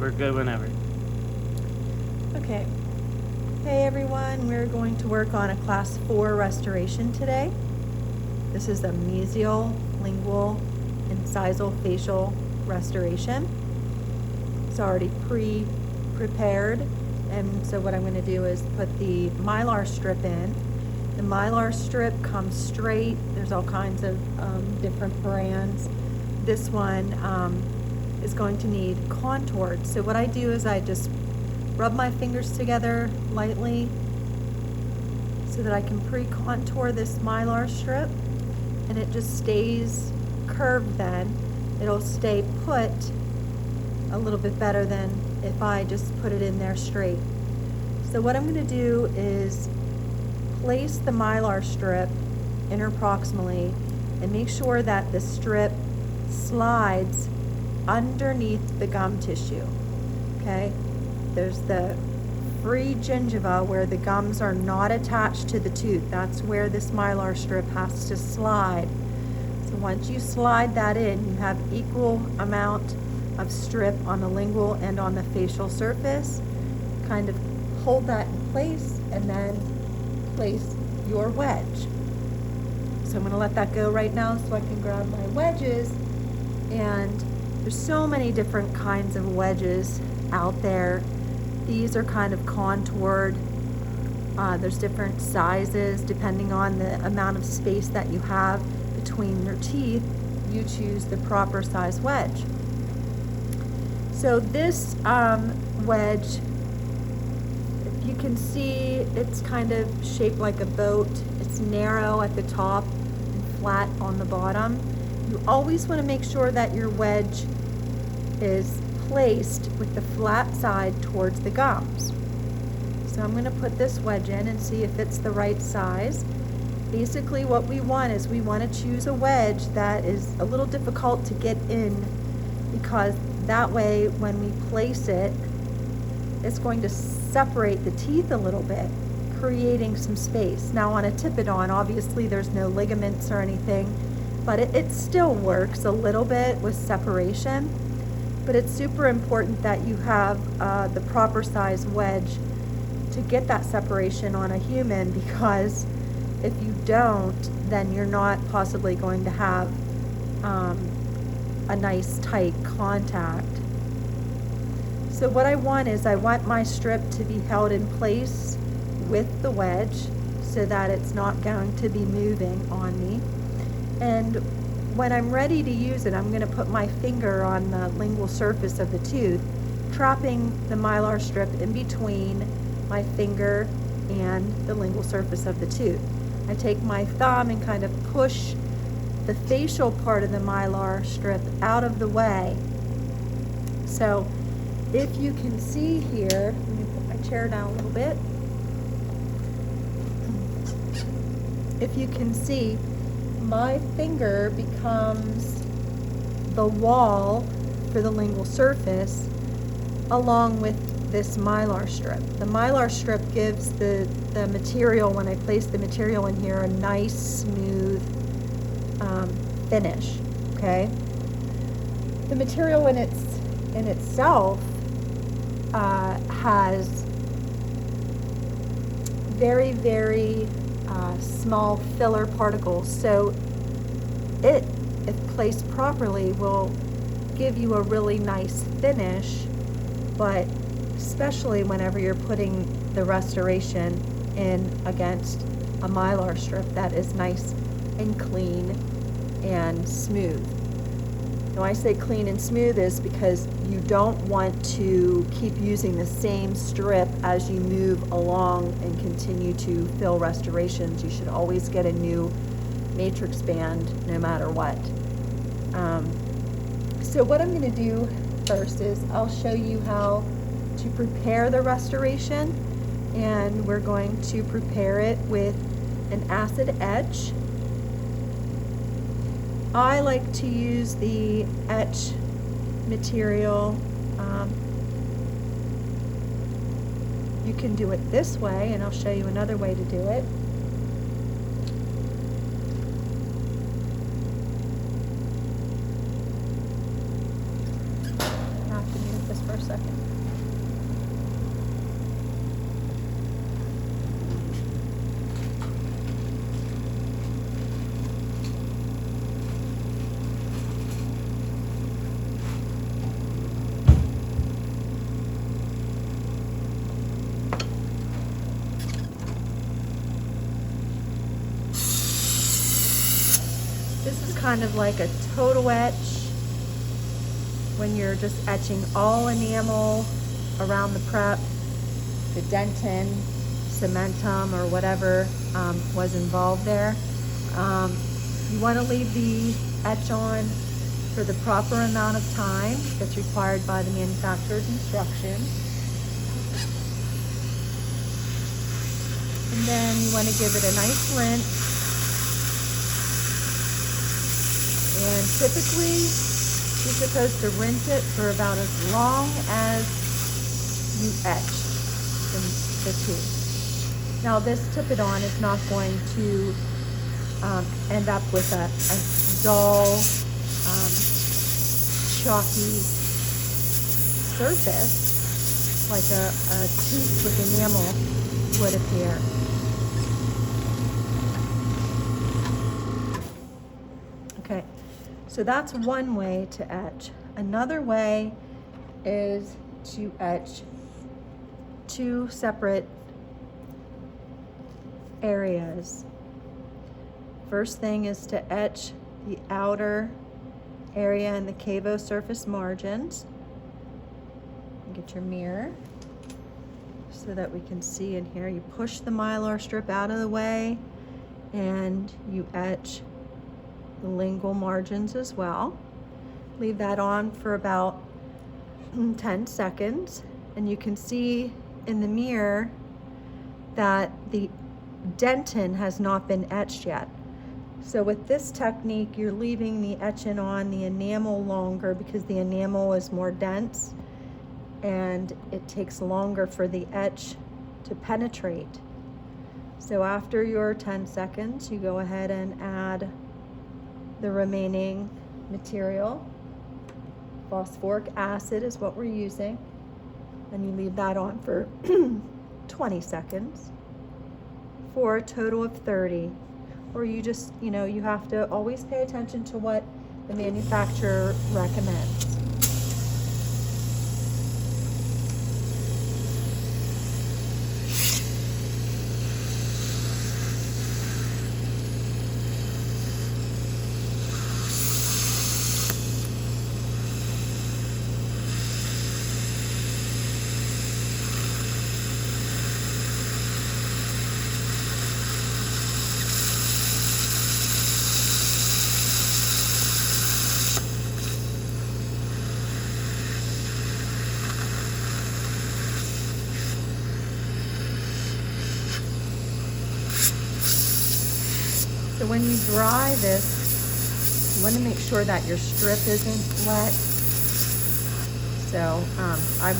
we're good whenever. Okay. Hey everyone, we're going to work on a class 4 restoration today. This is a mesial, lingual, incisal facial restoration. It's already pre-prepared, and so what I'm going to do is put the mylar strip in. The mylar strip comes straight. There's all kinds of different brands. This one is going to need contoured. So what I do is I just rub my fingers together lightly so that I can pre-contour this mylar strip, and it just stays curved then. It'll stay put a little bit better than if I just put it in there straight. So what I'm going to do is place the mylar strip interproximally and make sure that the strip slides underneath the gum tissue. Okay? There's the free gingiva where the gums are not attached to the tooth. That's where this mylar strip has to slide. So once you slide that in, you have equal amount of strip on the lingual and on the facial surface. Kind of hold that in place and then place your wedge. So I'm going to let that go right now so I can grab my wedges. And there's so many different kinds of wedges out there. These are kind of contoured. There's different sizes depending on the amount of space that you have between your teeth. You choose the proper size wedge. So this wedge, if you can see, it's kind of shaped like a boat. It's narrow at the top and flat on the bottom. You always want to make sure that your wedge is placed with the flat side towards the gums. So I'm going to put this wedge in and see if it's the right size. Basically what we want is we want to choose a wedge that is a little difficult to get in, because that way when we place it, it's going to separate the teeth a little bit, creating some space. Now on a Typodon, obviously there's no ligaments or anything, but it still works a little bit with separation. But it's super important that you have the proper size wedge to get that separation on a human, because if you don't, then you're not possibly going to have a nice tight contact. So what I want is I want my strip to be held in place with the wedge so that it's not going to be moving on me. And when I'm ready to use it, I'm going to put my finger on the lingual surface of the tooth, trapping the mylar strip in between my finger and the lingual surface of the tooth. I take my thumb and kind of push the facial part of the mylar strip out of the way. So if you can see here, let me put my chair down a little bit. If you can see, my finger becomes the wall for the lingual surface along with this mylar strip. The mylar strip gives the material, when I place the material in here, a nice smooth finish. Okay. The material in itself has very, very small filler particles, so it, if placed properly, will give you a really nice finish, but especially whenever you're putting the restoration in against a mylar strip that is nice and clean and smooth. Now I say clean and smooth is because you don't want to keep using the same strip as you move along and continue to fill restorations. You should always get a new matrix band no matter what. So what I'm going to do first is I'll show you how to prepare the restoration, and we're going to prepare it with an acid etch. I like to use the etch material. You can do it this way, and I'll show you another way to do it. Now I can use this for for a second. This is kind of like a total etch when you're just etching all enamel around the prep, the dentin, cementum, or whatever was involved there. You want to leave the etch on for the proper amount of time that's required by the manufacturer's instructions. And then you want to give it a nice rinse. And typically, you're supposed to rinse it for about as long as you etch the tooth. Now, this tip-it-on is not going to end up with a dull, chalky surface like a tooth with enamel would appear. Okay. So that's one way to etch. Another way is to etch two separate areas. First thing is to etch the outer area in the cavo surface margins. Get your mirror so that we can see in here. You push the mylar strip out of the way and you etch the lingual margins as well. Leave that on for about 10 seconds, and you can see in the mirror that the dentin has not been etched yet. So with this technique, you're leaving the etching on the enamel longer because the enamel is more dense and it takes longer for the etch to penetrate. So after your 10 seconds, you go ahead and add the remaining material. Phosphoric acid is what we're using, and you leave that on for 20 seconds for a total of 30. Or you just, you have to always pay attention to what the manufacturer recommends. So when you dry this, you want to make sure that your strip isn't wet. So I've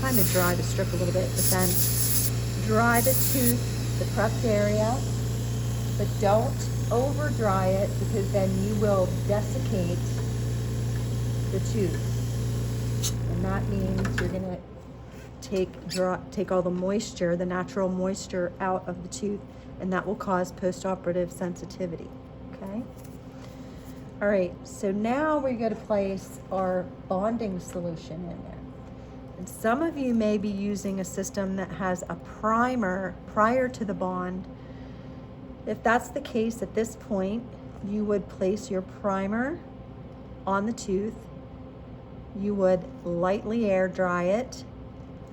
kind of dried the strip a little bit, but then dry the tooth, the prepped area, but don't over dry it because then you will desiccate the tooth. And that means you're going to take all the moisture, the natural moisture out of the tooth, and that will cause post-operative sensitivity, okay? All right, so now we're going to place our bonding solution in there. And some of you may be using a system that has a primer prior to the bond. If that's the case at this point, you would place your primer on the tooth, you would lightly air dry it,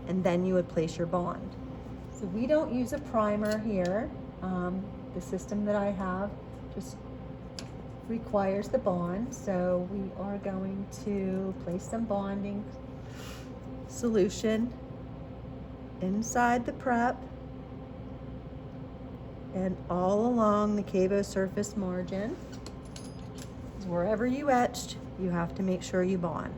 and then you would place your bond. So we don't use a primer here. The system that I have just requires the bond, so we are going to place some bonding solution inside the prep and all along the cavo surface margin. Wherever you etched, you have to make sure you bond.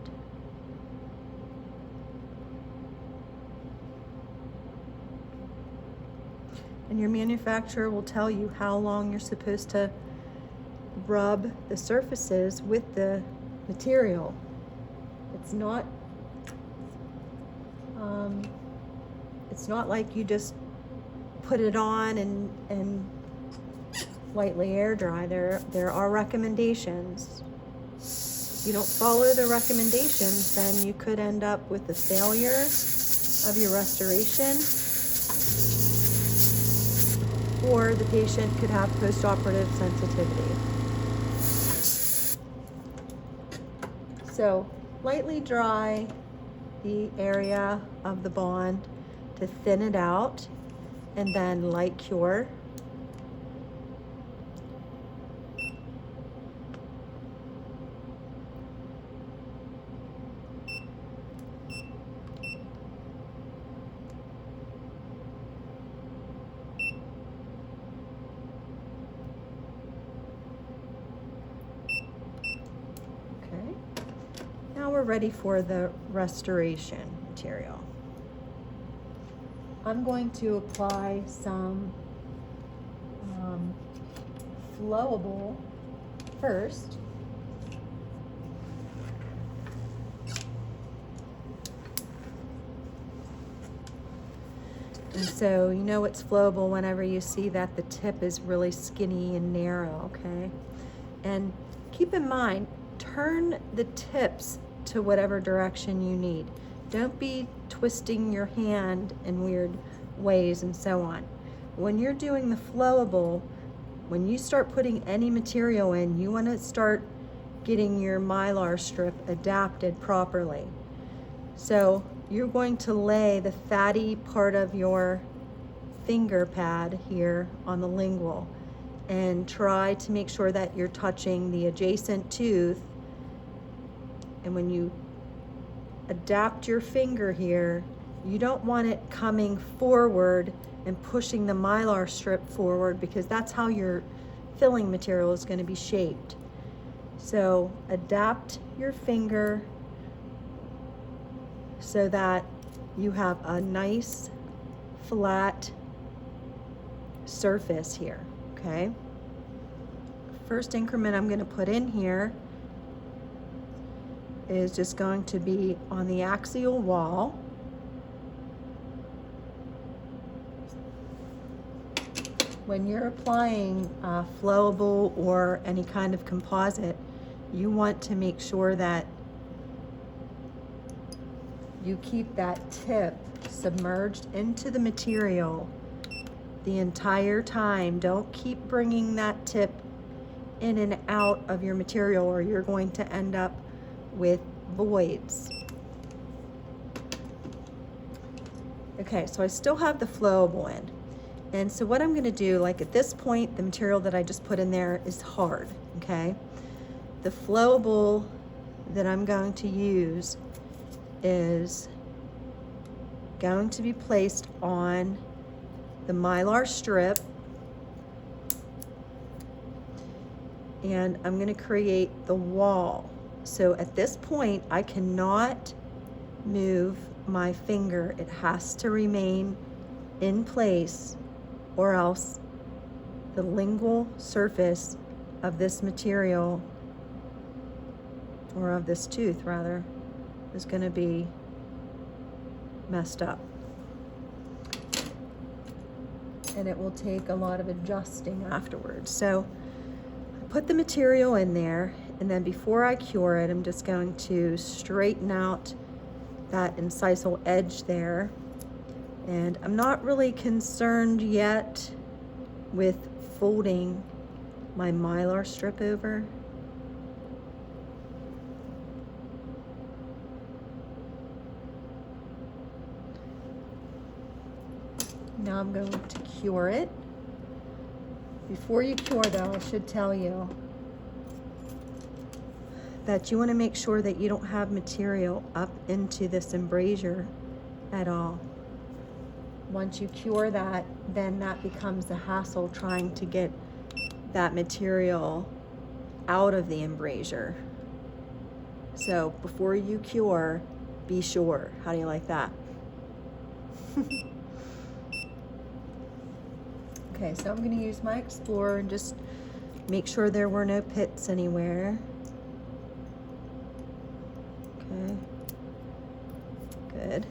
And your manufacturer will tell you how long you're supposed to rub the surfaces with the material. It's not It's not like you just put it on and lightly air dry. There are recommendations. If you don't follow the recommendations, then you could end up with the failure of your restoration, or the patient could have postoperative sensitivity. So lightly dry the area of the bond to thin it out, and then light cure. Okay, now we're ready for the restoration material. I'm going to apply some flowable first. And so you know it's flowable whenever you see that the tip is really skinny and narrow, okay? And keep in mind, turn the tips to whatever direction you need. Don't be twisting your hand in weird ways and so on. When you're doing the flowable, when you start putting any material in, you want to start getting your mylar strip adapted properly. So you're going to lay the fatty part of your finger pad here on the lingual and try to make sure that you're touching the adjacent tooth. And when you adapt your finger here, you don't want it coming forward and pushing the mylar strip forward, because that's how your filling material is going to be shaped. So adapt your finger so that you have a nice flat surface here, okay? First increment I'm going to put in here is just going to be on the axial wall. When you're applying flowable or any kind of composite, you want to make sure that you keep that tip submerged into the material the entire time. Don't keep bringing that tip in and out of your material, or you're going to end up with voids. Okay, so I still have the flowable end. And so what I'm going to do, like at this point, the material that I just put in there is hard, okay? The flowable that I'm going to use is going to be placed on the mylar strip, and I'm going to create the wall. So at this point, I cannot move my finger. It has to remain in place, or else the lingual surface of this material, or of this tooth rather, is going to be messed up. And it will take a lot of adjusting afterwards. So I put the material in there, and then before I cure it, I'm just going to straighten out that incisal edge there. And I'm not really concerned yet with folding my mylar strip over. Now I'm going to cure it. Before you cure though, I should tell you that you want to make sure that you don't have material up into this embrasure at all. Once you cure that, then that becomes a hassle trying to get that material out of the embrasure. So before you cure, be sure. How do you like that? Okay, so I'm going to use my Explorer and just make sure there were no pits anywhere. Okay, good.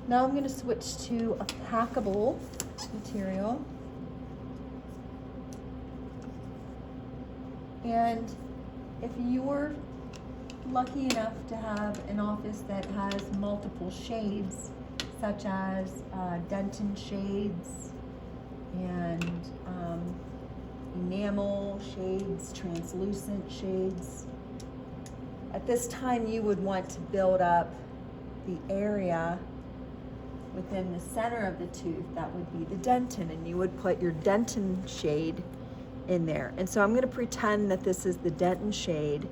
Now I'm going to switch to a packable material. And if you're lucky enough to have an office that has multiple shades, such as Denton shades and enamel shades, translucent shades, at this time you would want to build up the area within the center of the tooth. That would be the Denton, and you would put your Denton shade in there. And so I'm going to pretend that this is the Denton shade,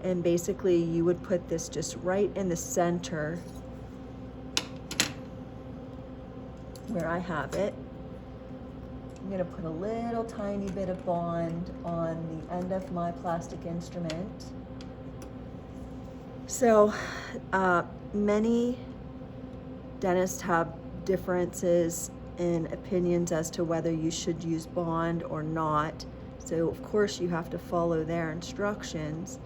and basically you would put this just right in the center where I have it. I'm going to put a little tiny bit of bond on the end of my plastic instrument. So many dentists have differences in opinions as to whether you should use bond or not. So of course you have to follow their instructions,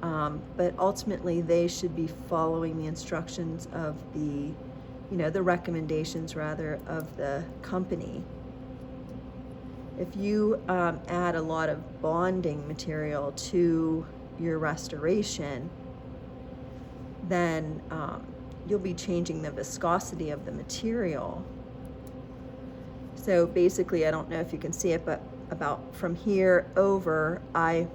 but ultimately they should be following the instructions of the, the recommendations rather of the company. If you add a lot of bonding material to your restoration, then you'll be changing the viscosity of the material. So basically, I don't know if you can see it, but about from here over, I'm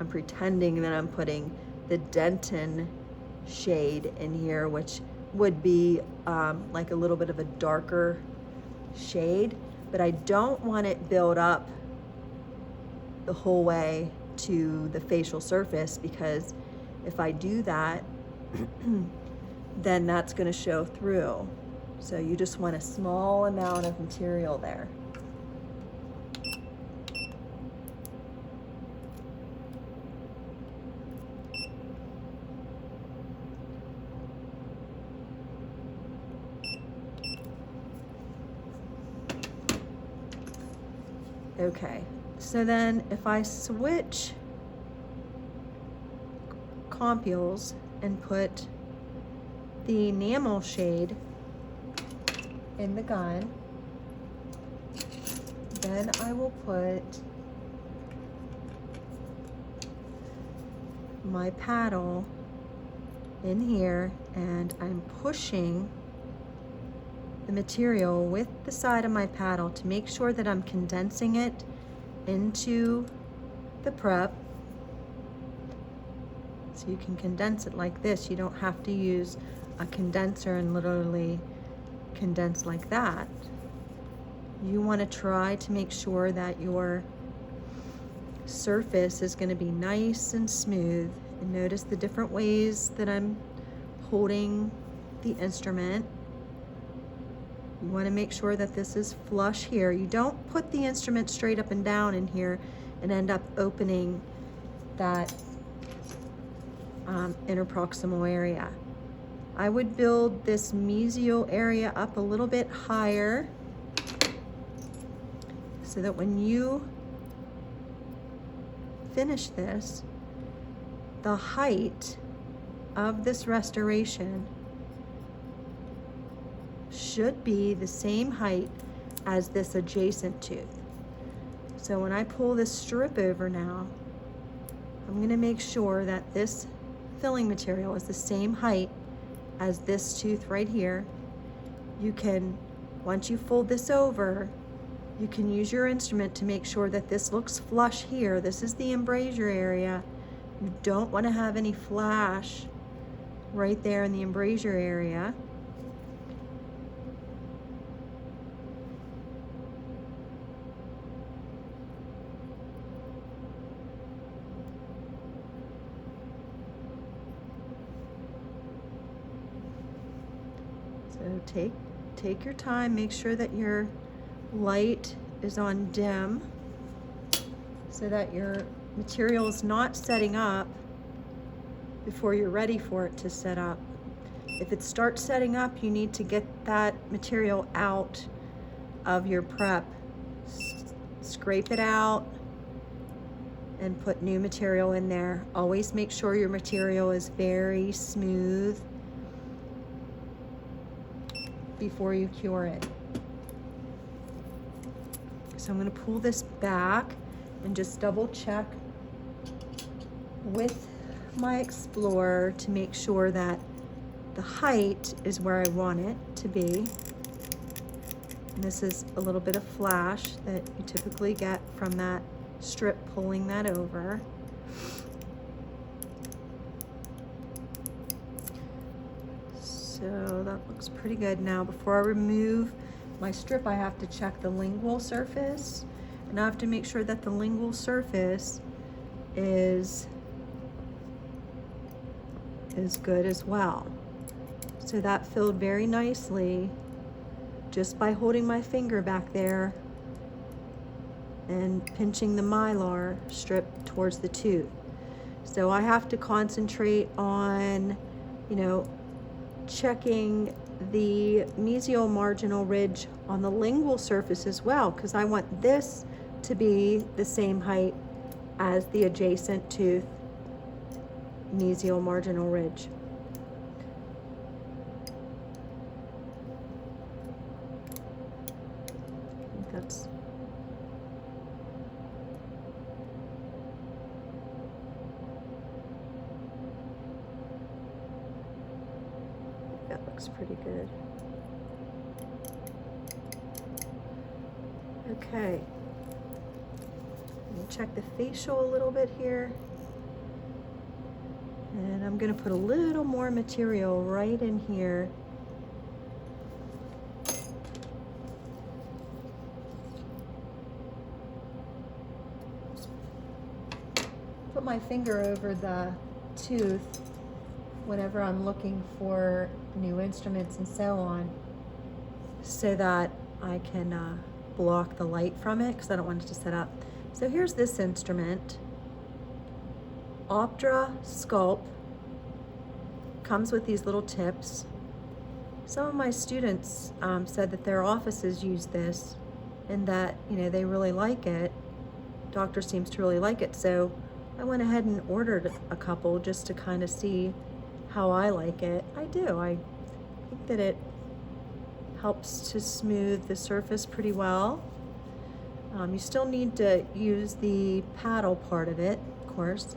pretending that I'm putting the Denton shade in here, which would be like a little bit of a darker shade, but I don't want it build up the whole way to the facial surface, because if I do that, then that's going to show through. So you just want a small amount of material there. Okay, so then if I switch compules and put the enamel shade in the gun, then I will put my paddle in here, and I'm pushing the material with the side of my paddle to make sure that I'm condensing it into the prep. So you can condense it like this. You don't have to use a condenser and literally condense like that. You want to try to make sure that your surface is going to be nice and smooth. And notice the different ways that I'm holding the instrument. You want to make sure that this is flush here. You don't put the instrument straight up and down in here and end up opening that interproximal area. I would build this mesial area up a little bit higher so that when you finish this, the height of this restoration should be the same height as this adjacent tooth. So when I pull this strip over now, I'm going to make sure that this filling material is the same height as this tooth right here. You can, once you fold this over, you can use your instrument to make sure that this looks flush here. This is the embrasure area. You don't want to have any flash right there in the embrasure area. So take your time, make sure that your light is on dim so that your material is not setting up before you're ready for it to set up. If it starts setting up, you need to get that material out of your prep. Scrape it out and put new material in there. Always make sure your material is very smooth. before you cure it. So I'm going to pull this back and just double check with my Explorer to make sure that the height is where I want it to be. And this is a little bit of flash that you typically get from that strip pulling that over. So that looks pretty good. Now before I remove my strip, I have to check the lingual surface, and I have to make sure that the lingual surface is good as well. So that filled very nicely just by holding my finger back there and pinching the Mylar strip towards the tooth. So I have to concentrate on, you know, checking the mesial marginal ridge on the lingual surface as well, because I want this to be the same height as the adjacent tooth mesial marginal ridge. I think that looks pretty good. Okay. Check the facial a little bit here. And I'm going to put a little more material right in here. Put my finger over the tooth whenever I'm looking for new instruments and so on, so that I can block the light from it, because I don't want it to set up. So here's this instrument, Optra Sculpt, comes with these little tips. Some of my students said that their offices use this and that, you know, they really like it. Doctor seems to really like it, so I went ahead and ordered a couple just to kind of see how I like it. I do. I think that it helps to smooth the surface pretty well. You still need to use the paddle part of it, of course.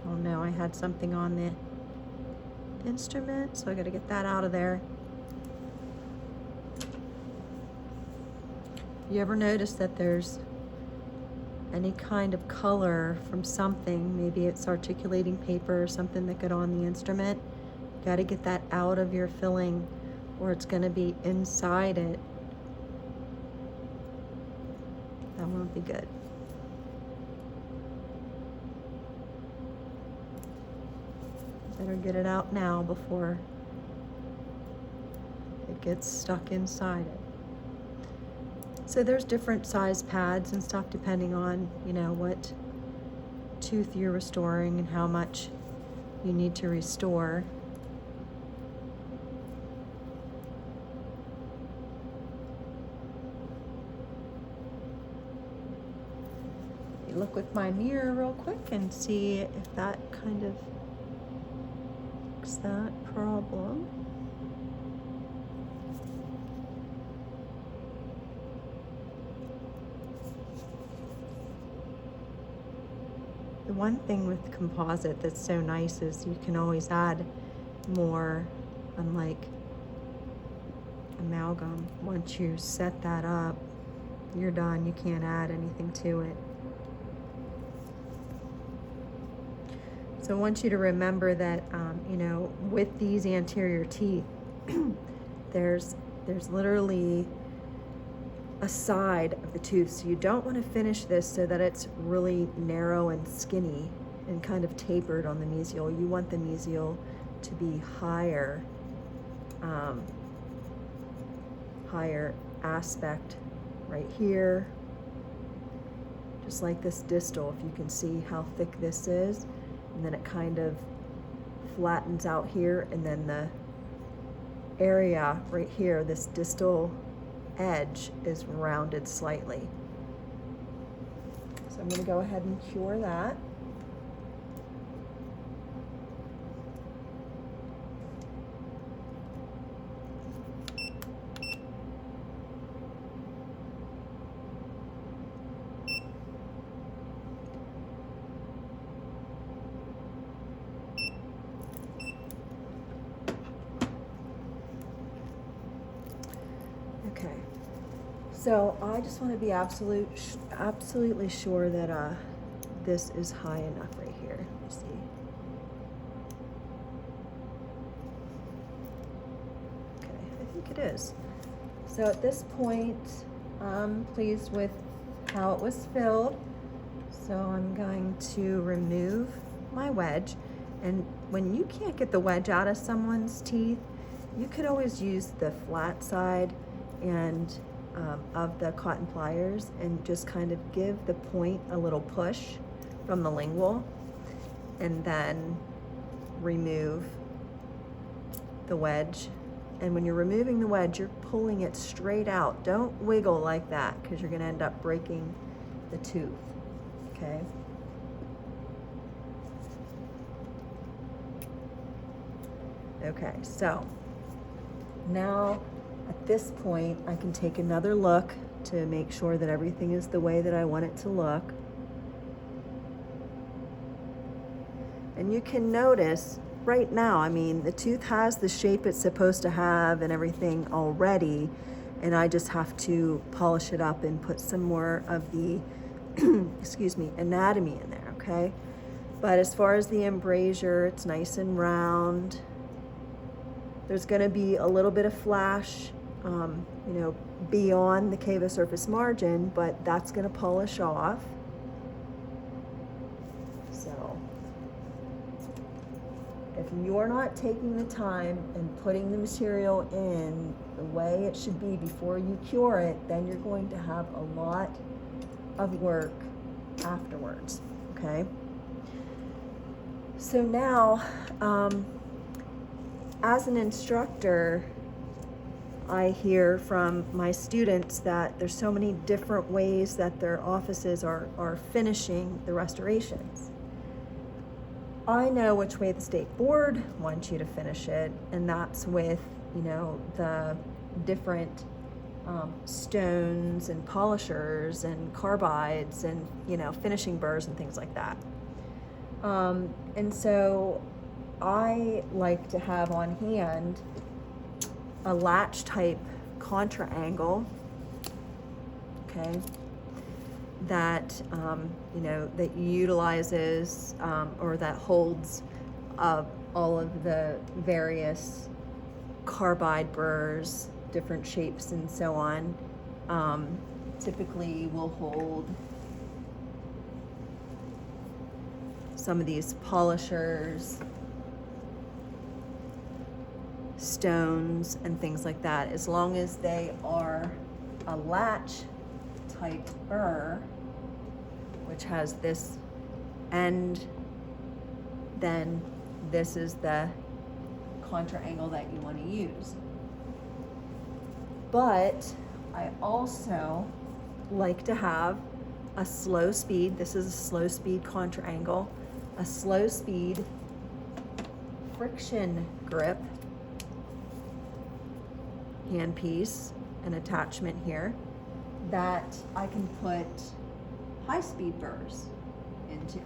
Oh no, I had something on the instrument, so I got to get that out of there. You ever notice that there's any kind of color from something, maybe it's articulating paper or something that got on the instrument? You got to get that out of your filling, or it's going to be inside it. That won't be good. Better get it out now before it gets stuck inside it. So there's different size pads and stuff depending on, you know, what tooth you're restoring and how much you need to restore. Look with my mirror real quick and see if that kind of fixes that problem. The one thing with composite that's so nice is you can always add more, unlike amalgam. Once you set that up, you're done. You can't add anything to it. So I want you to remember that, you know, with these anterior teeth, there's literally a side of the tooth. So you don't want to finish this so that it's really narrow and skinny and kind of tapered on the mesial. You want the mesial to be higher, higher aspect right here, just like this distal, if you can see how thick this is. And then it kind of flattens out here, and then the area right here, this distal edge, is rounded slightly. So I'm going to go ahead and cure that. Okay. So I just want to be absolutely sure that this is high enough right here. Let me see. Okay, I think it is. So at this point, I'm pleased with how it was filled. So I'm going to remove my wedge. And when you can't get the wedge out of someone's teeth, you could always use the flat side and of the cotton pliers and just kind of give the point a little push from the lingual and then remove the wedge. And when you're removing the wedge, you're pulling it straight out. Don't wiggle like that because you're going to end up breaking the tooth. Okay? Okay, so now at this point, I can take another look to make sure that everything is the way that I want it to look. And you can notice right now, I mean, the tooth has the shape it's supposed to have and everything already, and I just have to polish it up and put some more of the, excuse me, anatomy in there, okay? But as far as the embrasure, it's nice and round. There's gonna be a little bit of flash, beyond the cava surface margin, but that's gonna polish off. So, if you're not taking the time and putting the material in the way it should be before you cure it, then you're going to have a lot of work afterwards, okay? So now, as an instructor, I hear from my students that there's so many different ways that their offices are finishing the restorations. I know which way the state board wants you to finish it, and that's with, the different stones and polishers and carbides and, finishing burrs and things like that. And so I like to have on hand a latch type contra angle, okay, that that utilizes or that holds all of the various carbide burrs, different shapes and so on. Typically will hold some of these polishers, stones and things like that, as long as they are a latch type burr, which has this end, then this is the contra angle that you want to use. But I also like to have a slow speed. This is a slow speed contra angle, a slow speed friction grip handpiece, an attachment here that I can put high-speed burrs into.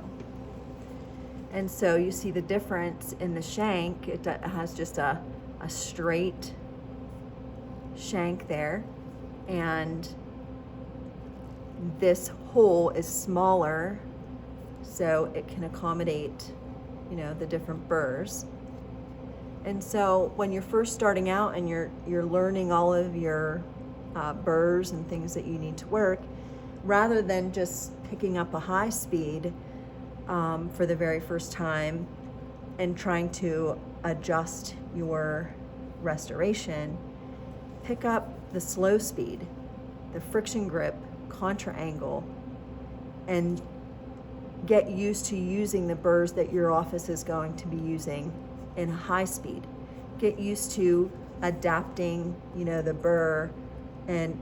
And so you see the difference in the shank. It has just a straight shank there, and this hole is smaller so it can accommodate, the different burrs. And so when you're first starting out and you're learning all of your burrs and things that you need to work, rather than just picking up a high speed for the very first time and trying to adjust your restoration, pick up the slow speed, the friction grip, contra angle, and get used to using the burrs that your office is going to be using in high speed. Get used to adapting, the burr, and,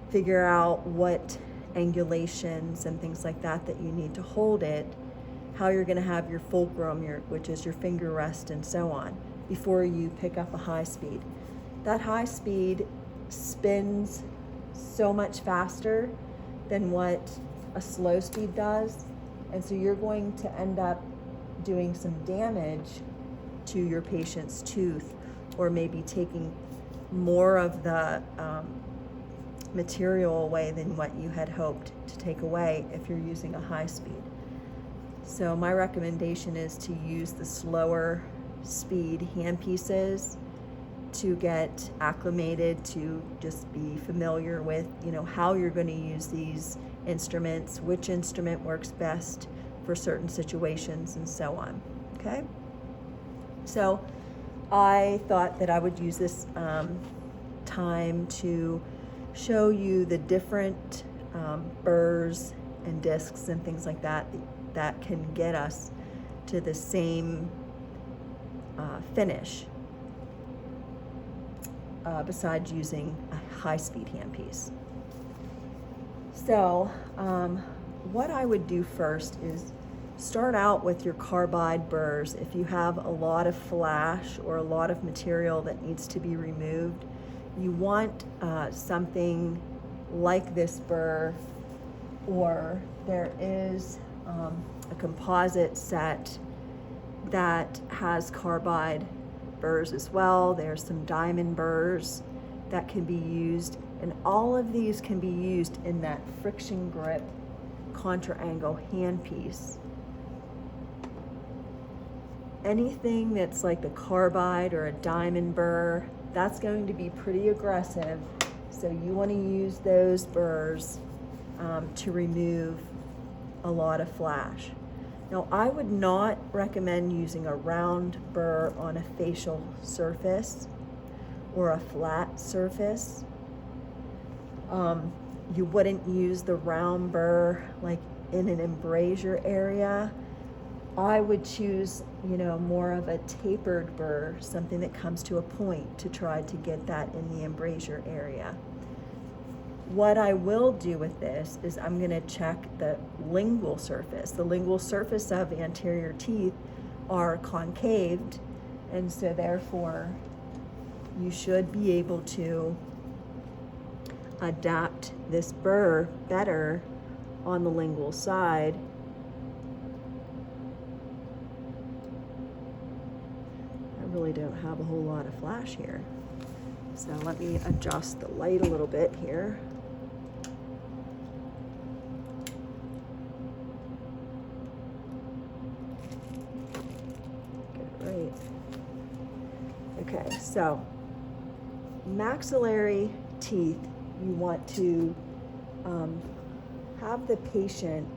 figure out what angulations and things like that you need to hold it, how you're going to have your fulcrum, which is your finger rest and so on, before you pick up a high speed. That high speed spins so much faster than what a slow speed does, and so you're going to end up doing some damage to your patient's tooth, or maybe taking more of the material away than what you had hoped to take away if you're using a high speed. So my recommendation is to use the slower speed hand pieces to get acclimated, to just be familiar with, how you're going to use these instruments, which instrument works best for certain situations, and so on. Okay? So I thought that I would use this time to show you the different burrs and discs and things like that that can get us to the same finish besides using a high-speed handpiece. So what I would do first is start out with your carbide burrs. If you have a lot of flash or a lot of material that needs to be removed, you want something like this burr, or there is a composite set that has carbide burrs as well. There's some diamond burrs that can be used, and all of these can be used in that friction grip contra angle handpiece. Anything that's like the carbide or a diamond burr, that's going to be pretty aggressive, so you want to use those burrs to remove a lot of flash. Now, I would not recommend using a round burr on a facial surface or a flat surface. You wouldn't use the round burr like in an embrasure area. I would choose, more of a tapered burr, something that comes to a point, to try to get that in the embrasure area. What I will do with this is I'm going to check the lingual surface. The lingual surface of anterior teeth are concaved, and so therefore you should be able to adapt this burr better on the lingual side. I really don't have a whole lot of flash here, so let me adjust the light a little bit here. Right. Okay, so maxillary teeth, you want to have the patient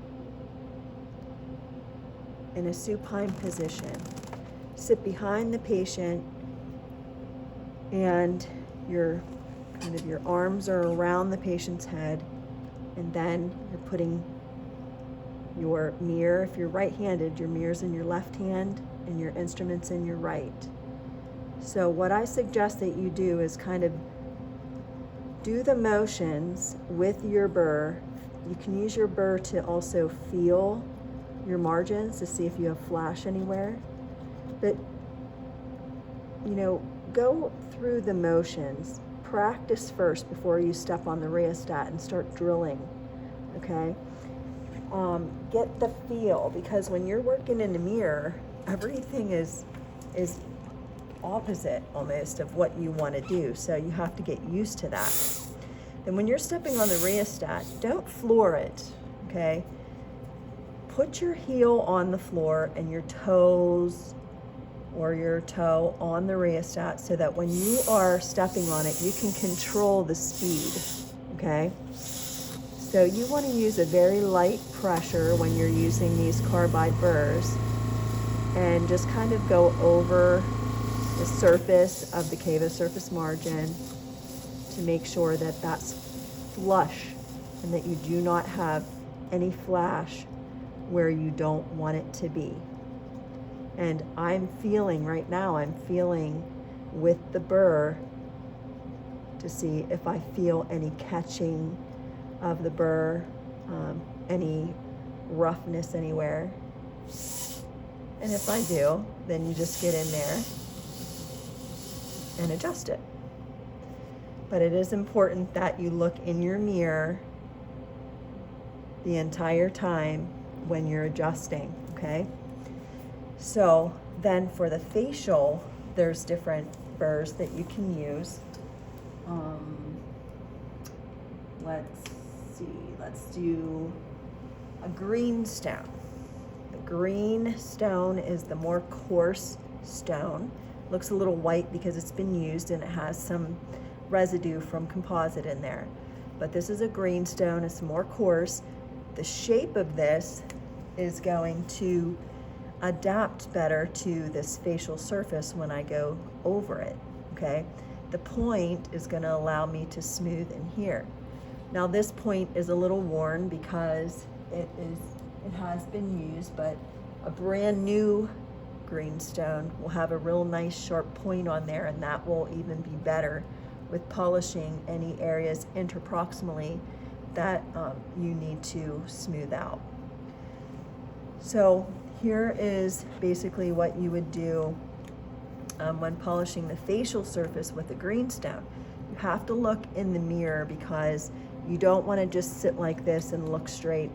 in a supine position. Sit behind the patient, and your arms are around the patient's head, and then you're putting your mirror, if you're right-handed, your mirror's in your left hand and your instrument's in your right. So what I suggest that you do is kind of do the motions with your burr. You can use your burr to also feel your margins to see if you have flash anywhere. But, go through the motions. Practice first before you step on the rheostat and start drilling, okay? Get the feel, because when you're working in a mirror, everything is opposite almost of what you want to do, so you have to get used to that. Then when you're stepping on the rheostat, don't floor it, okay? Put your heel on the floor and your toes or your toe on the rheostat, so that when you are stepping on it, you can control the speed, okay? So you want to use a very light pressure when you're using these carbide burrs, and just kind of go over the surface of the cava surface margin to make sure that that's flush and that you do not have any flash where you don't want it to be. And I'm feeling with the burr to see if I feel any catching of the burr, any roughness anywhere. And if I do, then you just get in there and adjust it. But it is important that you look in your mirror the entire time when you're adjusting, okay? So then for the facial, there's different burrs that you can use. Let's see, let's do a green stone. The green stone is the more coarse stone. Looks a little white because it's been used and it has some residue from composite in there. But this is a green stone, it's more coarse. The shape of this is going to adapt better to this facial surface when I go over it, okay? The point is going to allow me to smooth in here. Now this point is a little worn because it has been used, but a brand new green stone will have a real nice sharp point on there, and that will even be better with polishing any areas interproximally that you need to smooth out. So here is basically what you would do when polishing the facial surface with a green stone. You have to look in the mirror because you don't want to just sit like this and look straight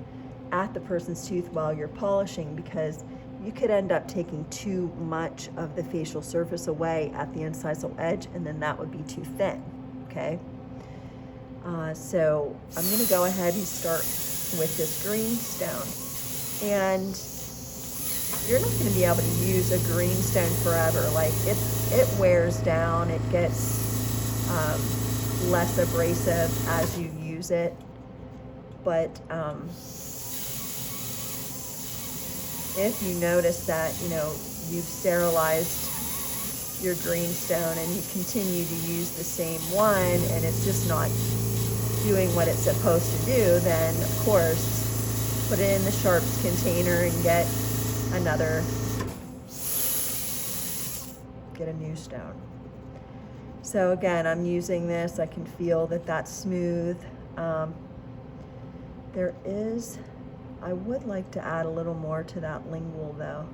at the person's tooth while you're polishing, because you could end up taking too much of the facial surface away at the incisal edge, and then that would be too thin, okay? So I'm going to go ahead and start with this green stone. And you're not going to be able to use a green stone forever. Like it wears down, it gets less abrasive as you use it. But if you notice that, you know, you've sterilized your green stone and you continue to use the same one and it's just not doing what it's supposed to do, then of course put it in the sharps container and get a new stone. So again, I'm using this. I can feel that that's smooth. I would like to add a little more to that lingual though.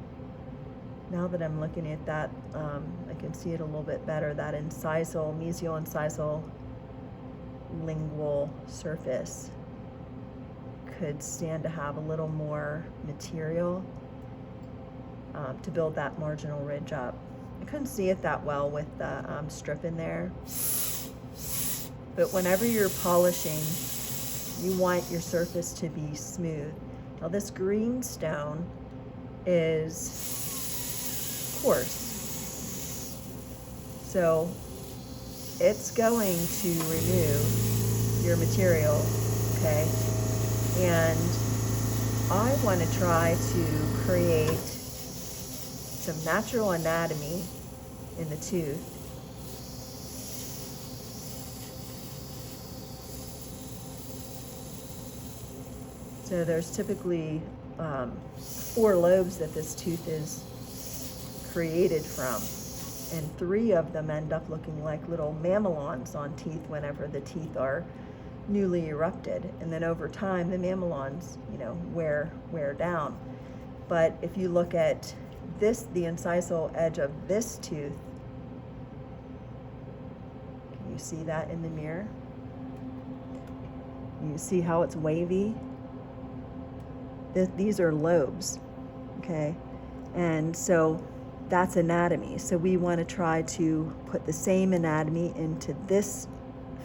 Now that I'm looking at that, I can see it a little bit better. That incisal, mesial incisal lingual surface could stand to have a little more material to build that marginal ridge up. I couldn't see it that well with the strip in there, but whenever you're polishing, you want your surface to be smooth. Now this green stone is coarse, so it's going to remove your material, okay? And I want to try to create some natural anatomy in the tooth. So there's typically 4 lobes that this tooth is created from, and 3 of them end up looking like little mamelons on teeth whenever the teeth are newly erupted, and then over time the mamelons, you know, wear down. But if you look at this, the incisal edge of this tooth, can you see that in the mirror? You see how it's wavy? These are lobes, okay? And so that's anatomy. So we want to try to put the same anatomy into this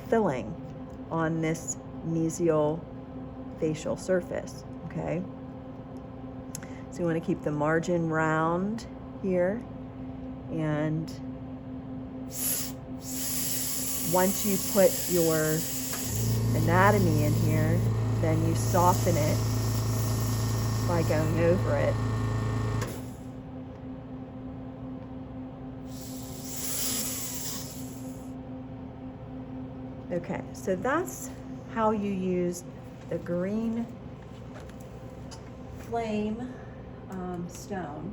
filling on this mesial facial surface, okay? So you want to keep the margin round here, and once you put your anatomy in here, then you soften it by going over it. Okay, so that's how you use the green flame stone.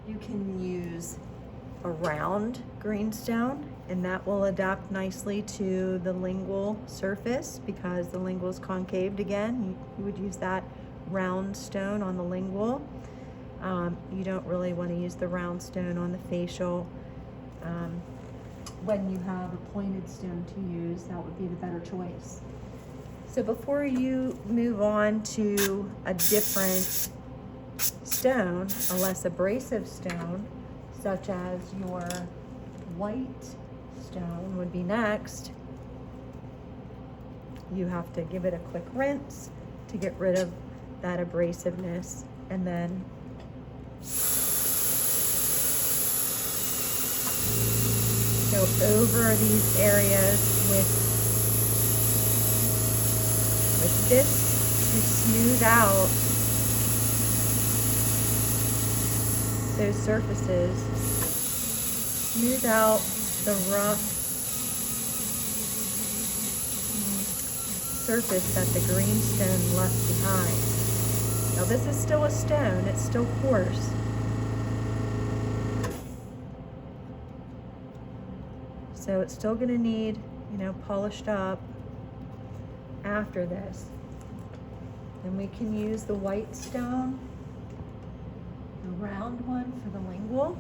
You can use a round green stone, and that will adapt nicely to the lingual surface because the lingual is concaved again. You would use that round stone on the lingual. You don't really want to use the round stone on the facial. When you have a pointed stone to use, that would be the better choice. So before you move on to a different stone, a less abrasive stone, such as your white stone would be next, You have to give it a quick rinse to get rid of that abrasiveness, and then go over these areas with this to smooth out those surfaces, smooth out the rough surface that the greenstone left behind. Now this is still a stone, it's still coarse. So it's still gonna need, polished up after this. And we can use the white stone, the round one for the lingual.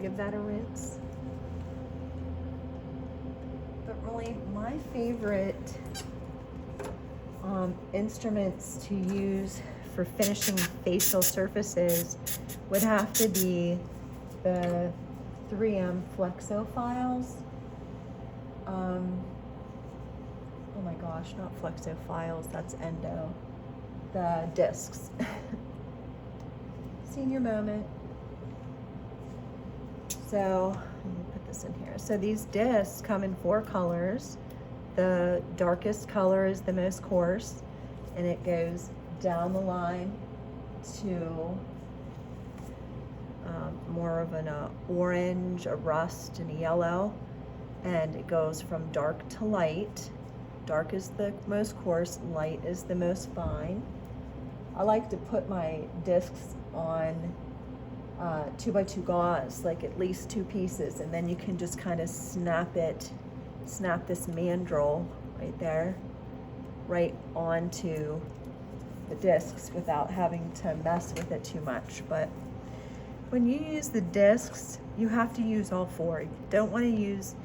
Give that a rinse. But really, my favorite instruments to use for finishing facial surfaces would have to be the 3M Flexo files. Oh my gosh, not Flexo files, that's Endo. The discs. Senior moment. So let me put this in here. So these discs come in 4 colors. The darkest color is the most coarse, and it goes down the line to more of an orange, a rust, and a yellow. And it goes from dark to light. Dark is the most coarse, light is the most fine. I like to put my discs on 2x2 gauze, like at least 2 pieces, and then you can just kind of snap this mandrel right there, right onto the discs without having to mess with it too much. But when you use the discs, you have to use all 4. You don't want to use,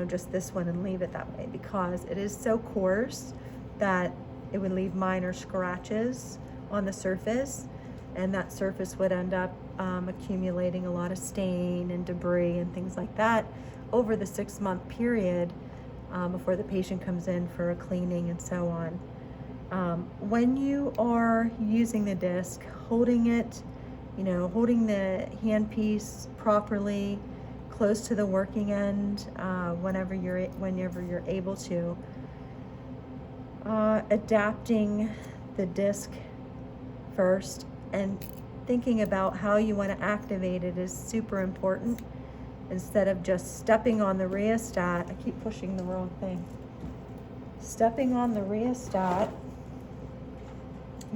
just this one and leave it that way, because it is so coarse that it would leave minor scratches on the surface, and that surface would end up accumulating a lot of stain and debris and things like that over the 6-month period before the patient comes in for a cleaning and so on. When you are using the disc, holding it, holding the handpiece properly close to the working end whenever you're able to, adapting the disc first and thinking about how you want to activate it is super important. Instead of just stepping on the rheostat, I keep pushing the wrong thing. Stepping on the rheostat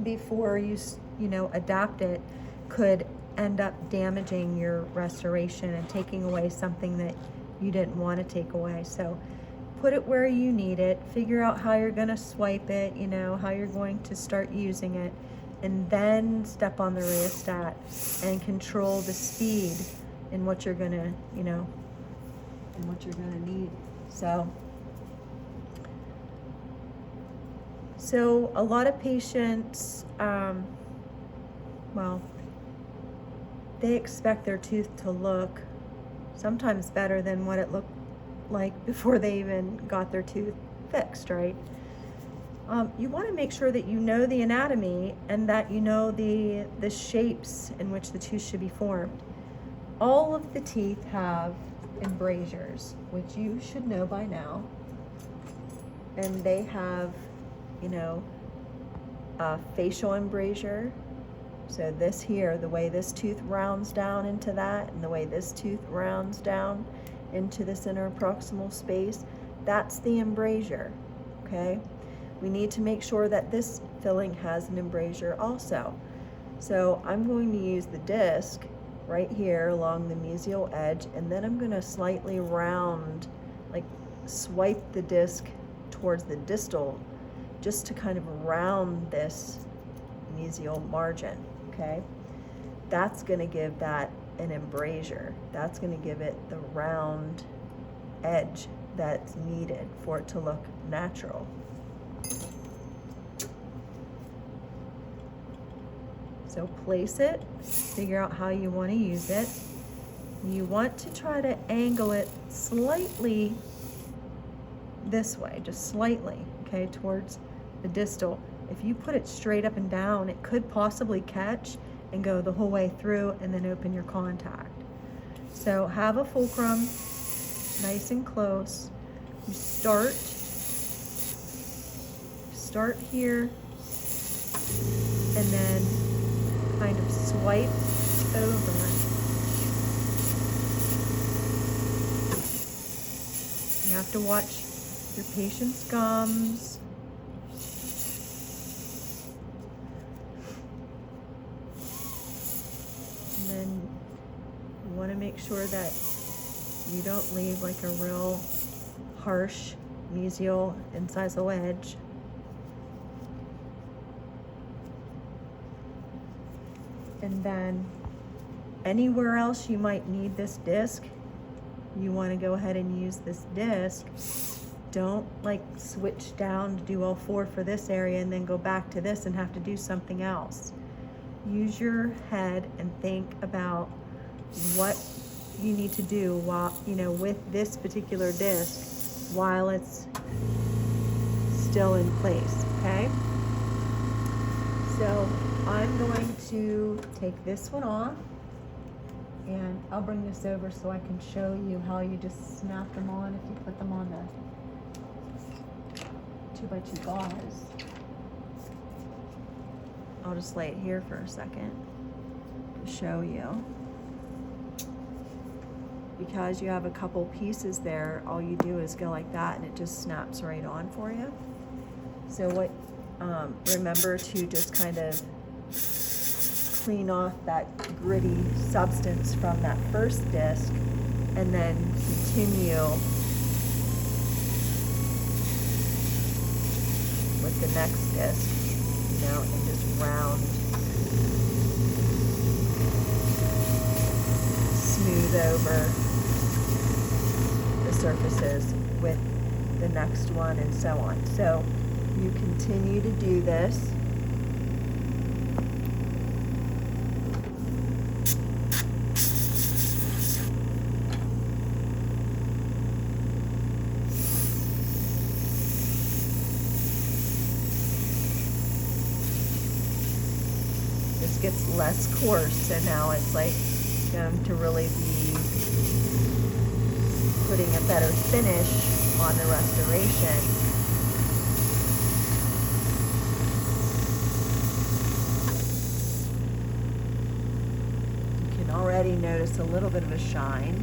before you adapt it could end up damaging your restoration and taking away something that you didn't want to take away. So put it where you need it, figure out how you're going to swipe it, how you're going to start using it, and then step on the rheostat and control the speed in what you're gonna, and what you're gonna need. So a lot of patients, they expect their tooth to look sometimes better than what it looked like before they even got their tooth fixed, right? You want to make sure that you know the anatomy and that you know the shapes in which the tooth should be formed. All of the teeth have embrasures, which you should know by now. And they have, a facial embrasure. So this here, the way this tooth rounds down into that, and the way this tooth rounds down into this interproximal space, that's the embrasure, okay? We need to make sure that this filling has an embrasure also. So I'm going to use the disc right here along the mesial edge, and then I'm going to slightly round, like swipe the disc towards the distal, just to kind of round this, mesial margin, okay? That's gonna give that an embrasure. That's gonna give it the round edge that's needed for it to look natural. So place it, figure out how you want to use it. You want to try to angle it slightly this way, just slightly, okay, towards the distal. If you put it straight up and down, it could possibly catch and go the whole way through and then open your contact. So have a fulcrum nice and close. You start here and then kind of swipe over. You have to watch your patient's gums. And then you want to make sure that you don't leave like a real harsh mesial incisal edge. And then anywhere else you might need this disc, you want to go ahead and use this disc. Don't like switch down to do all four for this area and then go back to this and have to do something else. Use your head and think about what you need to do while, with this particular disc while it's still in place, okay? So I'm going to take this one off, and I'll bring this over so I can show you how you just snap them on if you put them on the 2x2 gauze. I'll just lay it here for a second to show you. Because you have a couple pieces there, all you do is go like that and it just snaps right on for you. So remember to just kind of clean off that gritty substance from that first disc and then continue with the next disc, and just round, smooth over the surfaces with the next one and so on. So you continue to do this. This gets less coarse, so now it's like going to really be putting a better finish on the restoration. You can already notice a little bit of a shine.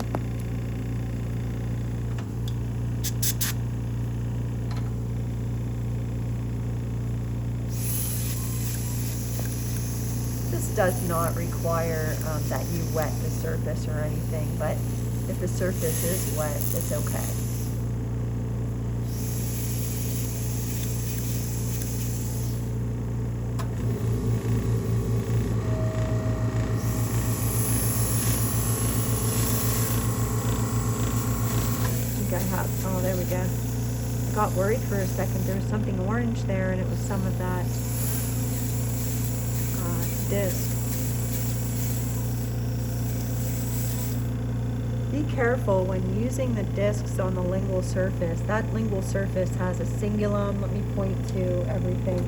This does not require that you wet the surface or anything, but if the surface is wet, it's okay. Oh, there we go. I got worried for a second. There was something orange there, and it was some of that disc. Be careful when using the discs on the lingual surface. That lingual surface has a cingulum. Let me point to everything.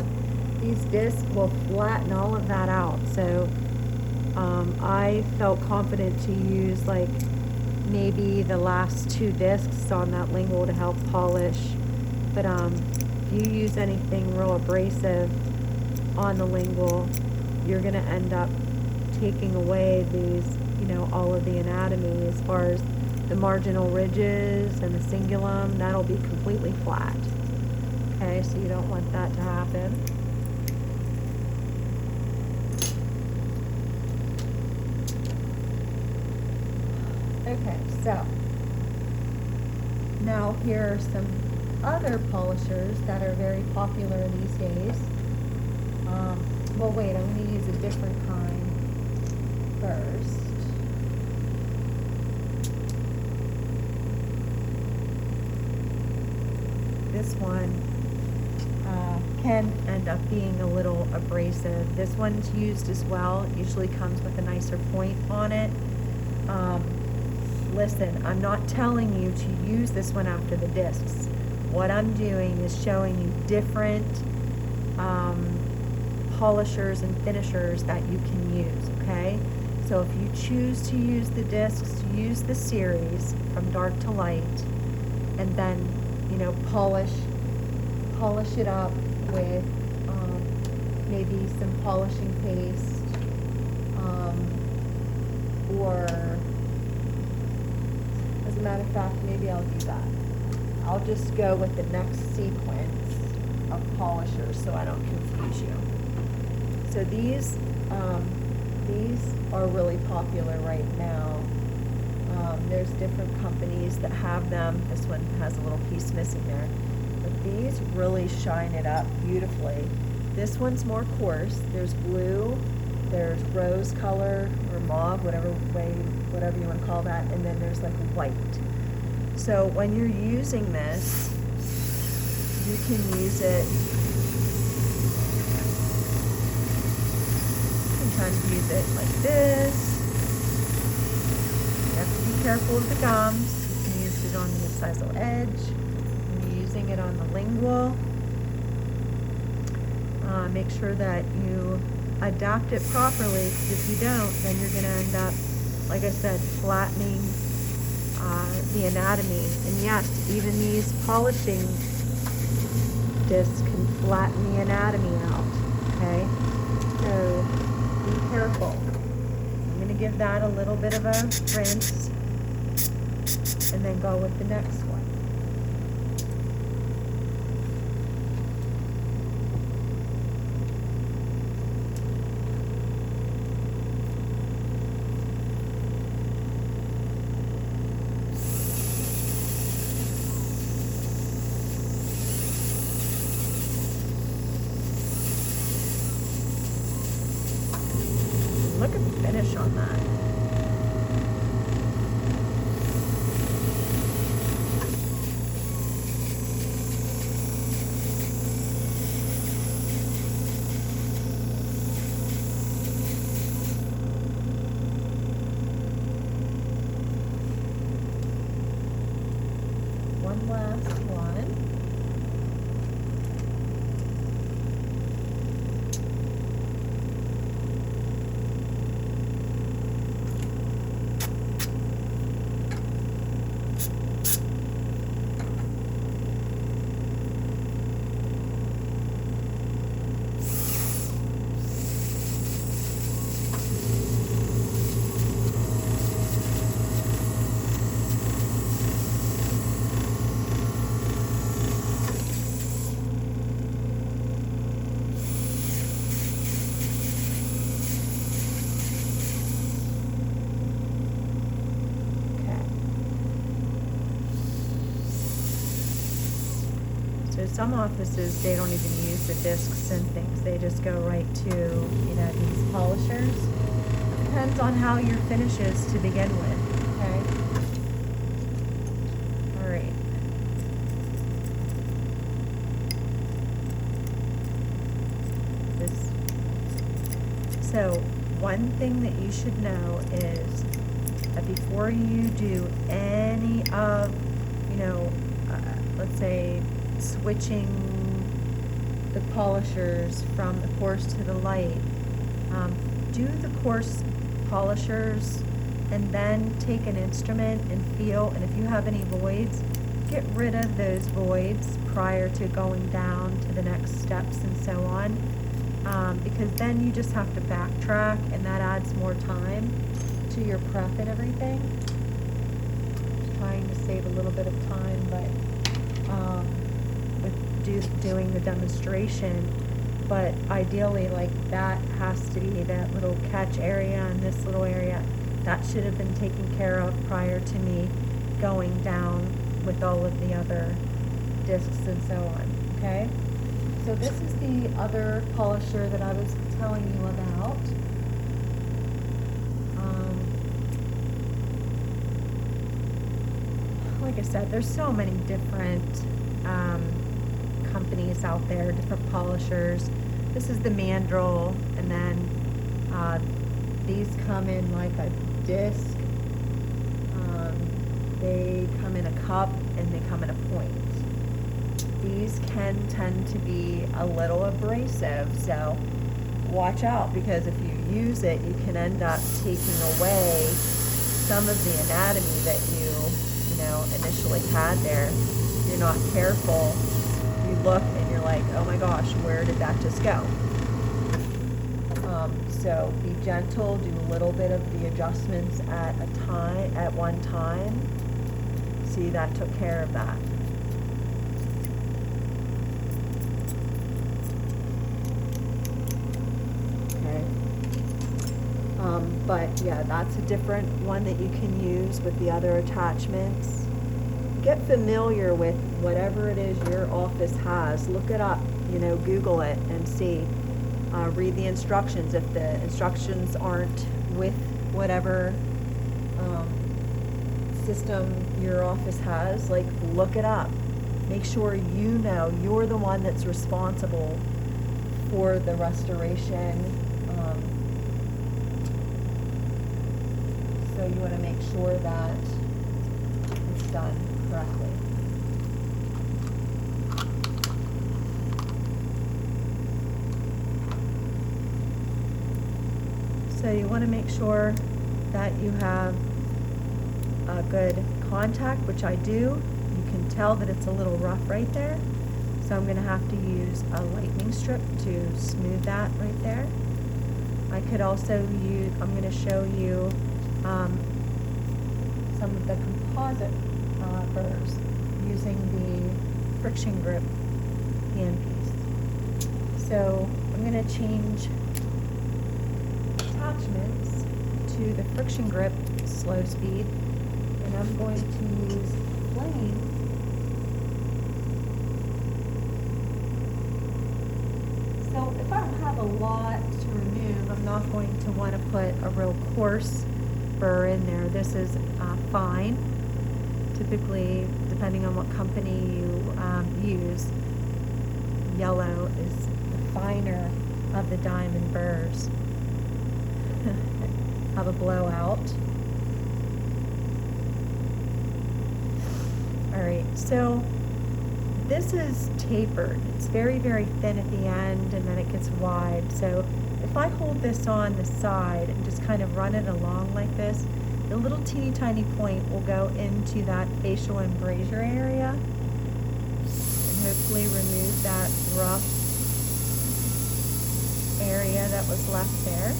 These discs will flatten all of that out. So I felt confident to use like maybe the last two discs on that lingual to help polish. But if you use anything real abrasive on the lingual, you're going to end up taking away these, all of the anatomy as far as the marginal ridges and the cingulum. That'll be completely flat. Okay, so you don't want that to happen. Okay, so now here are some other polishers that are very popular these days. well, wait, I'm going to use a different kind first. This one can end up being a little abrasive. This one's used as well. It usually comes with a nicer point on it. Listen, I'm not telling you to use this one after the discs. What I'm doing is showing you different polishers and finishers that you can use, okay? So if you choose to use the discs, use the series from dark to light, and then, you know, polish it up with maybe some polishing paste, or as a matter of fact, maybe I'll do that. I'll just go with the next sequence of polishers so I don't confuse you. So these are really popular right now. There's different companies that have them. This one has a little piece missing there. But these really shine it up beautifully. This one's more coarse. There's blue, there's rose color or mauve, whatever you want to call that, and then there's like white. So when you're using this, you can use it, sometimes use it like this. You have to be careful of the gums. You can use it on the incisal edge. When you're using it on the lingual, make sure that you adapt it properly, because if you don't, then you're going to end up, like I said, flattening the anatomy. And yes, even these polishing discs can flatten the anatomy out, okay? So be careful. I'm going to give that a little bit of a rinse and then go with the next one. Look at the finish on that. One last one. So some offices, they don't even use the discs and things. They just go right to, you know, these polishers. Depends on how your finish is to begin with, okay? All right. So one thing that you should know is that before you do any of, you know, let's say switching the polishers from the coarse to the light, do the coarse polishers and then take an instrument and feel, and if you have any voids, get rid of those voids prior to going down to the next steps and so on, because then you just have to backtrack and that adds more time to your prep and everything. Just trying to save a little bit of time, but with doing the demonstration, but ideally, like, that has to be that little catch area and this little area that should have been taken care of prior to me going down with all of the other discs and so on. Okay, So this is the other polisher that I was telling you about. Like I said, there's so many different companies out there, different polishers. This is the mandrel, and then these come in like a disc. They come in a cup, and they come in a point. These can tend to be a little abrasive, so watch out, because if you use it, you can end up taking away some of the anatomy that you initially had there. If you're not careful, you look and you're like, oh my gosh, where did that just go? So be gentle, do a little bit of the adjustments at one time. See, that took care of that. Okay. But yeah, that's a different one that you can use with the other attachments. Get familiar with whatever it is your office has. Look it up, Google it and see. Read the instructions. If the instructions aren't with whatever system your office has, look it up. Make sure you're the one that's responsible for the restoration. So you want to make sure that it's done correctly. So you want to make sure that you have a good contact, which I do. You can tell that it's a little rough right there. So I'm going to have to use a lightning strip to smooth that right there. I could also use, I'm going to show you some of the composite burrs using the friction grip handpiece. So I'm going to change attachments to the friction grip slow speed, and I'm going to use flame So if I don't have a lot to remove, I'm not going to want to put a real coarse burr in there. This is fine. Typically, depending on what company you use, yellow is the finer of the diamond burrs. Have a blowout. All right, so this is tapered. It's very, very thin at the end, and then it gets wide. So if I hold this on the side and just kind of run it along like this, the little teeny tiny point will go into that facial embrasure area and hopefully remove that rough area that was left there.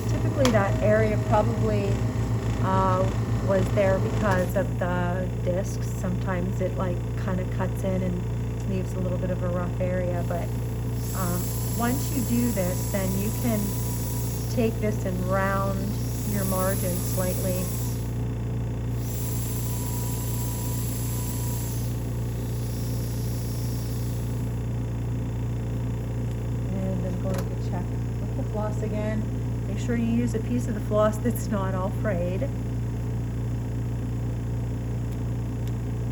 Typically that area probably was there because of the discs. Sometimes it like kind of cuts in and leaves a little bit of a rough area, but once you do this, then you can take this and round your margin slightly. And I'm going to check with the floss again. Make sure you use a piece of the floss that's not all frayed.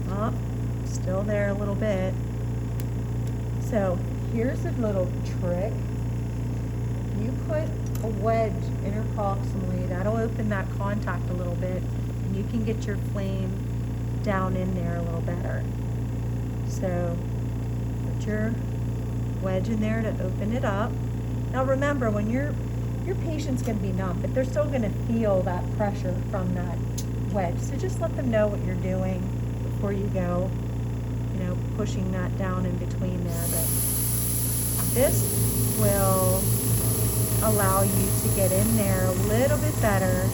Oh, still there a little bit. So here's a little trick. If you put a wedge interproximally, that'll open that contact a little bit, and you can get your flame down in there a little better. So put your wedge in there to open it up. Now remember, when your patient's going to be numb, but they're still going to feel that pressure from that wedge. So just let them know what you're doing before you go, pushing that down in between there. But this will allow you to get in there a little bit better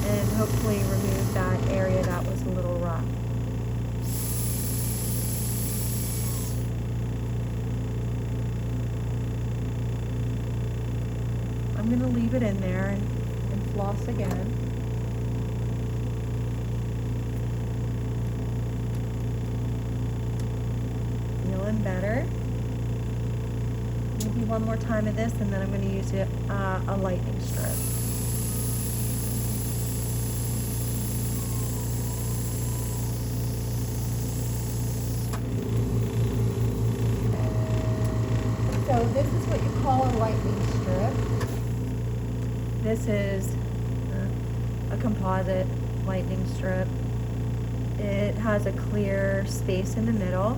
and hopefully remove that area that was a little rough. I'm going to leave it in there and floss again. one more time of this, and then I'm going to use a lightning strip. So this is what you call a lightning strip. This is a composite lightning strip. It has a clear space in the middle.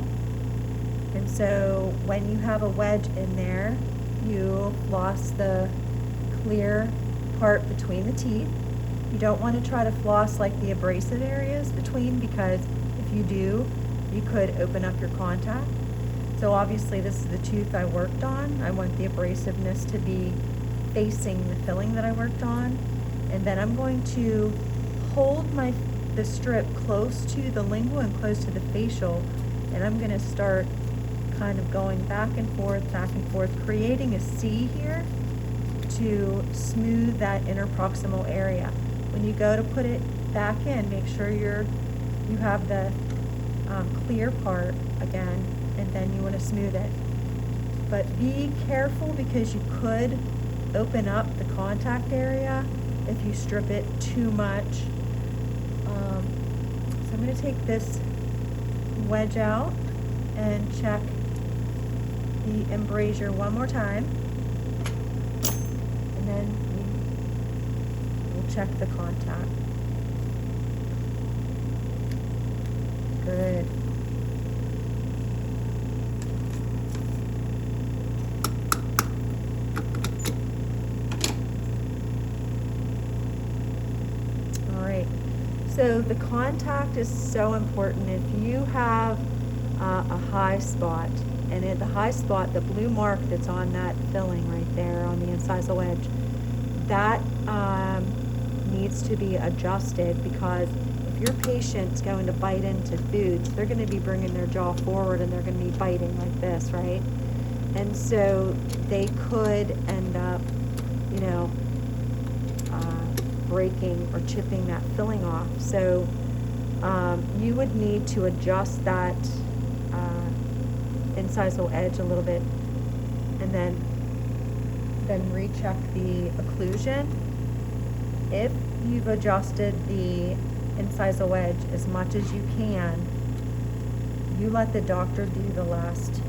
And so when you have a wedge in there, you floss the clear part between the teeth. You don't want to try to floss like the abrasive areas between, because if you do, you could open up your contact. So obviously this is the tooth I worked on. I want the abrasiveness to be facing the filling that I worked on. And then I'm going to hold the strip close to the lingual and close to the facial, and I'm going to start kind of going back and forth, creating a C here to smooth that interproximal area. When you go to put it back in, make sure you have the clear part again, and then you want to smooth it. But be careful, because you could open up the contact area if you strip it too much. So I'm going to take this wedge out and check the embrasure one more time, and then we'll check the contact. Good. All right. So the contact is so important. If you have a high spot, and in the high spot, the blue mark that's on that filling right there on the incisal edge, that needs to be adjusted, because if your patient's going to bite into foods, they're going to be bringing their jaw forward and they're going to be biting like this, right? And so they could end up, you know, breaking or chipping that filling off. So you would need to adjust that incisal edge a little bit, and then recheck the occlusion. If you've adjusted the incisal edge as much as you can, you let the doctor do the last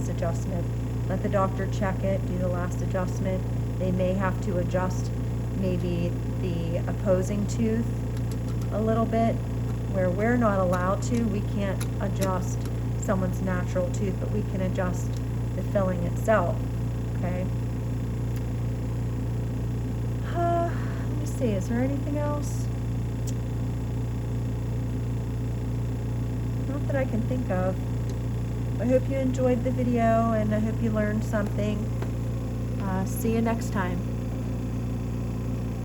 adjustment. Let the doctor check it, do the last adjustment. They may have to adjust maybe the opposing tooth a little bit, where we're not allowed to. We can't adjust someone's natural tooth, but we can adjust the filling itself, okay? Let me see, is there anything else? Not that I can think of. I hope you enjoyed the video, and I hope you learned something. See you next time.